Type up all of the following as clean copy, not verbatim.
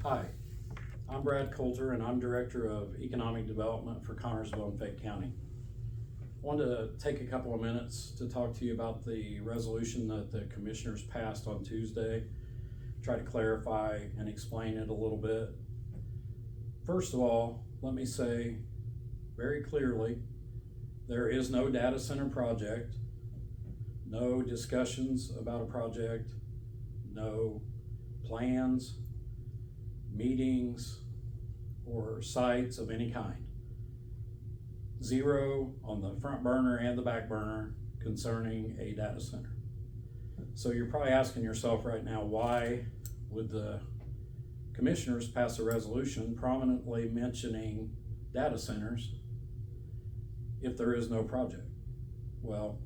Hi, I'm Brad Coulter and I'm Director of Economic Development for Connersville and Fayette County. I wanted to take a couple of minutes to talk to you about the resolution that the commissioners passed on Tuesday, try to clarify and explain it a little bit. First of all, let me say very clearly, there is no data center project, no discussions about a project, no plans, meetings, or sites of any kind. Zero on the front burner and the back burner concerning a data center. So you're probably asking yourself right now, why would the commissioners pass a resolution prominently mentioning data centers if there is no project? Well,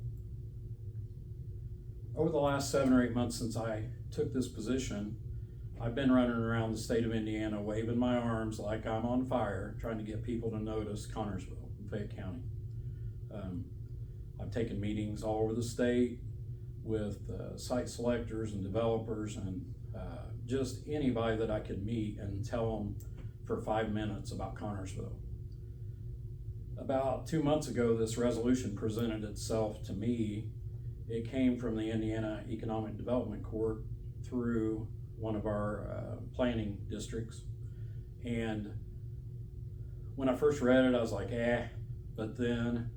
over the last 7 or 8 months since I took this position, I've been running around the state of Indiana waving my arms like I'm on fire, trying to get people to notice Connersville and Fayette County. I've taken meetings all over the state with site selectors and developers and just anybody that I could meet and tell them for 5 minutes about Connersville. About 2 months ago, this resolution presented itself to me. It came from the Indiana Economic Development Court through one of our planning districts. And when I first read it, I was like, but then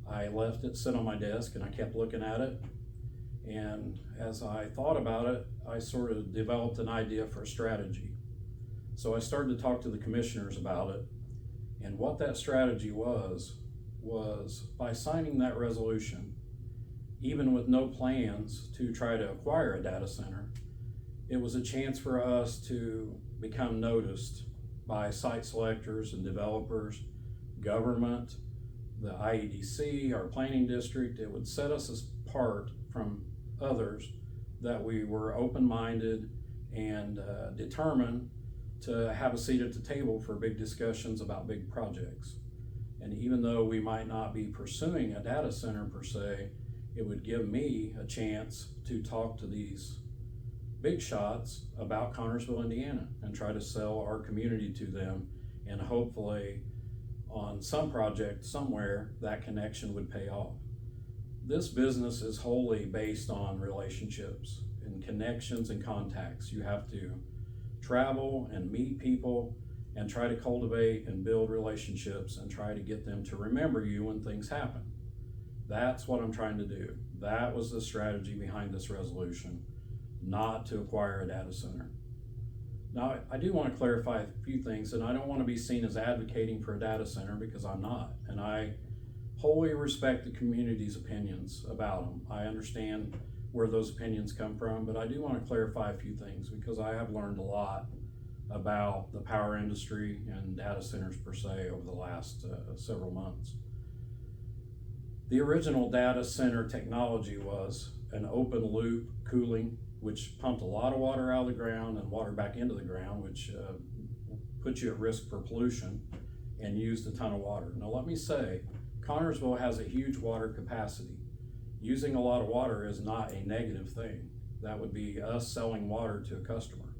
I left it sit on my desk and I kept looking at it. And as I thought about it, I sort of developed an idea for a strategy. So I started to talk to the commissioners about it. And what that strategy was by signing that resolution, even with no plans to try to acquire a data center, it was a chance for us to become noticed by site selectors and developers, government, the IEDC, our planning district. It would set us apart from others that we were open-minded and determined to have a seat at the table for big discussions about big projects. And even though we might not be pursuing a data center per se, it would give me a chance to talk to these big shots about Connersville, Indiana, and try to sell our community to them, and hopefully on some project somewhere that connection would pay off. This business is wholly based on relationships and connections and contacts. You have to travel and meet people and try to cultivate and build relationships and try to get them to remember you when things happen. That's what I'm trying to do. That was the strategy behind this resolution, not to acquire a data center. Now, I do want to clarify a few things, and I don't want to be seen as advocating for a data center, because I'm not. And I wholly respect the community's opinions about them. I understand where those opinions come from, but I do want to clarify a few things, because I have learned a lot about the power industry and data centers per se over the last several months. The original data center technology was an open loop cooling, which pumped a lot of water out of the ground and water back into the ground, which puts you at risk for pollution, and used a ton of water. Now let me say, Connersville has a huge water capacity. Using a lot of water is not a negative thing. That would be us selling water to a customer.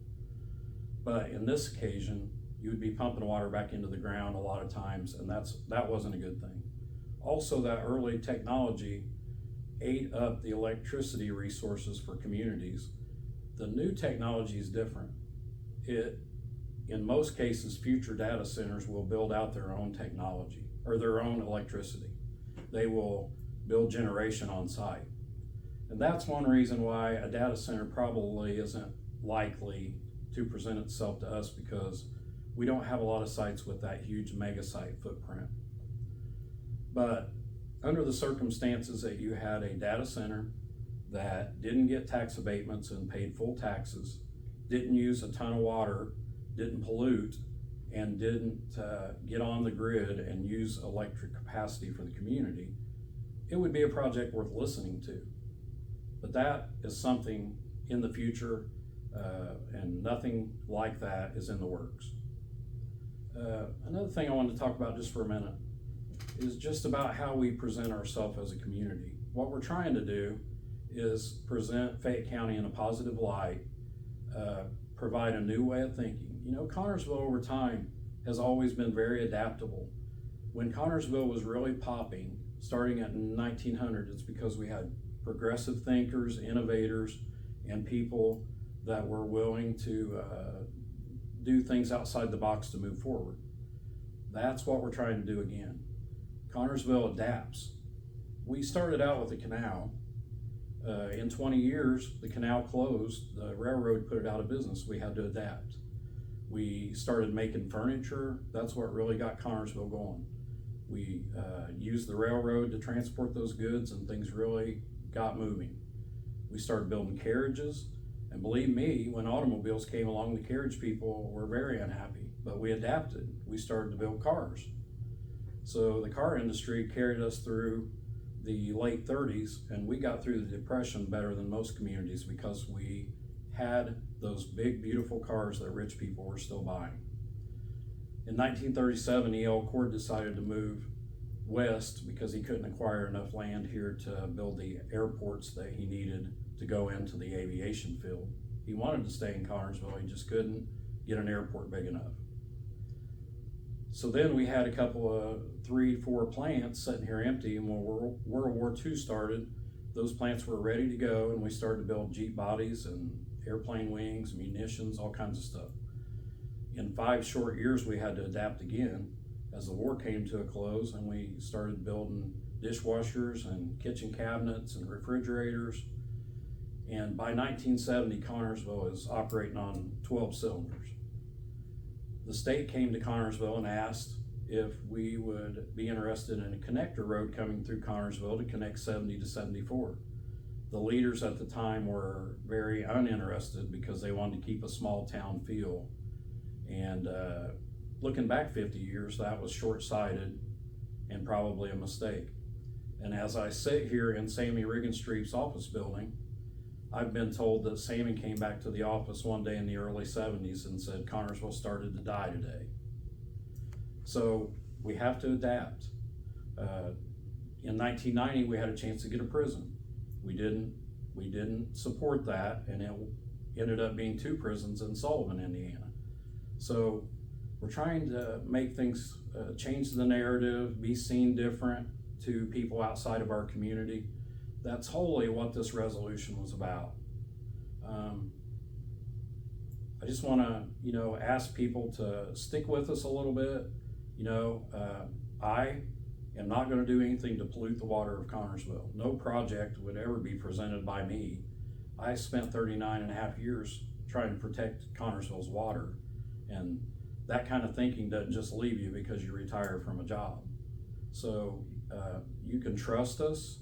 But in this occasion, you would be pumping water back into the ground a lot of times, and that wasn't a good thing. Also, that early technology ate up the electricity resources for communities. The new technology is different. In most cases, future data centers will build out their own technology or their own electricity. They will build generation on site. And that's one reason why a data center probably isn't likely to present itself to us, because we don't have a lot of sites with that huge mega site footprint. But under the circumstances that you had a data center that didn't get tax abatements and paid full taxes, didn't use a ton of water, didn't pollute, and didn't get on the grid and use electric capacity for the community, it would be a project worth listening to. But that is something in the future, and nothing like that is in the works. Another thing I wanted to talk about just for a minute is just about how we present ourselves as a community. What we're trying to do is present Fayette County in a positive light, provide a new way of thinking. Connersville over time has always been very adaptable. When Connersville was really popping, starting at 1900, it's because we had progressive thinkers, innovators, and people that were willing to do things outside the box to move forward. That's what we're trying to do again. Connersville adapts. We started out with a canal. In 20 years, the canal closed. The railroad put it out of business. We had to adapt. We started making furniture. That's what really got Connersville going. We used the railroad to transport those goods, and things really got moving. We started building carriages, and believe me, when automobiles came along, the carriage people were very unhappy, but we adapted. We started to build cars. So the car industry carried us through the late 30s, and we got through the Depression better than most communities because we had those big, beautiful cars that rich people were still buying. In 1937, E.L. Cord decided to move west because he couldn't acquire enough land here to build the airports that he needed to go into the aviation field. He wanted to stay in Connersville, he just couldn't get an airport big enough. So then we had a couple of 3-4 plants sitting here empty, and when World War II started, those plants were ready to go, and we started to build Jeep bodies and airplane wings, munitions, all kinds of stuff. In 5 short years, we had to adapt again as the war came to a close, and we started building dishwashers and kitchen cabinets and refrigerators. And by 1970, Connersville is operating on 12 cylinders. The state came to Connersville and asked if we would be interested in a connector road coming through Connersville to connect 70 to 74. The leaders at the time were very uninterested because they wanted to keep a small town feel. And looking back 50 years, that was short-sighted and probably a mistake. And as I sit here in Sammy Riggins-Streep's office building, I've been told that Sammy came back to the office one day in the early 70s and said Connersville started to die today. So we have to adapt. In 1990, we had a chance to get a prison. We didn't support that, and it ended up being 2 prisons in Sullivan, Indiana. So we're trying to make things, change the narrative, be seen different to people outside of our community. That's wholly what this resolution was about. I just want to, ask people to stick with us a little bit. I am not going to do anything to pollute the water of Connersville. No project would ever be presented by me. I spent 39 and a half years trying to protect Connersville's water, and that kind of thinking doesn't just leave you because you retire from a job. So you can trust us,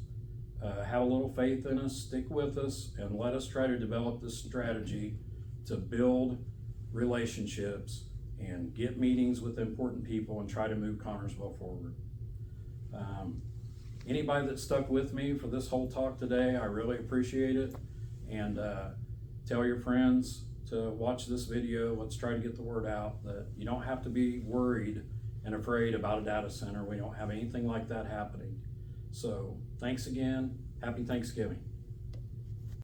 have a little faith in us, stick with us, and let us try to develop this strategy to build relationships and get meetings with important people and try to move Connersville forward. Anybody that stuck with me for this whole talk today, I really appreciate it. And tell your friends to watch this video. Let's try to get the word out that you don't have to be worried and afraid about a data center. We don't have anything like that happening. So thanks again. Happy Thanksgiving.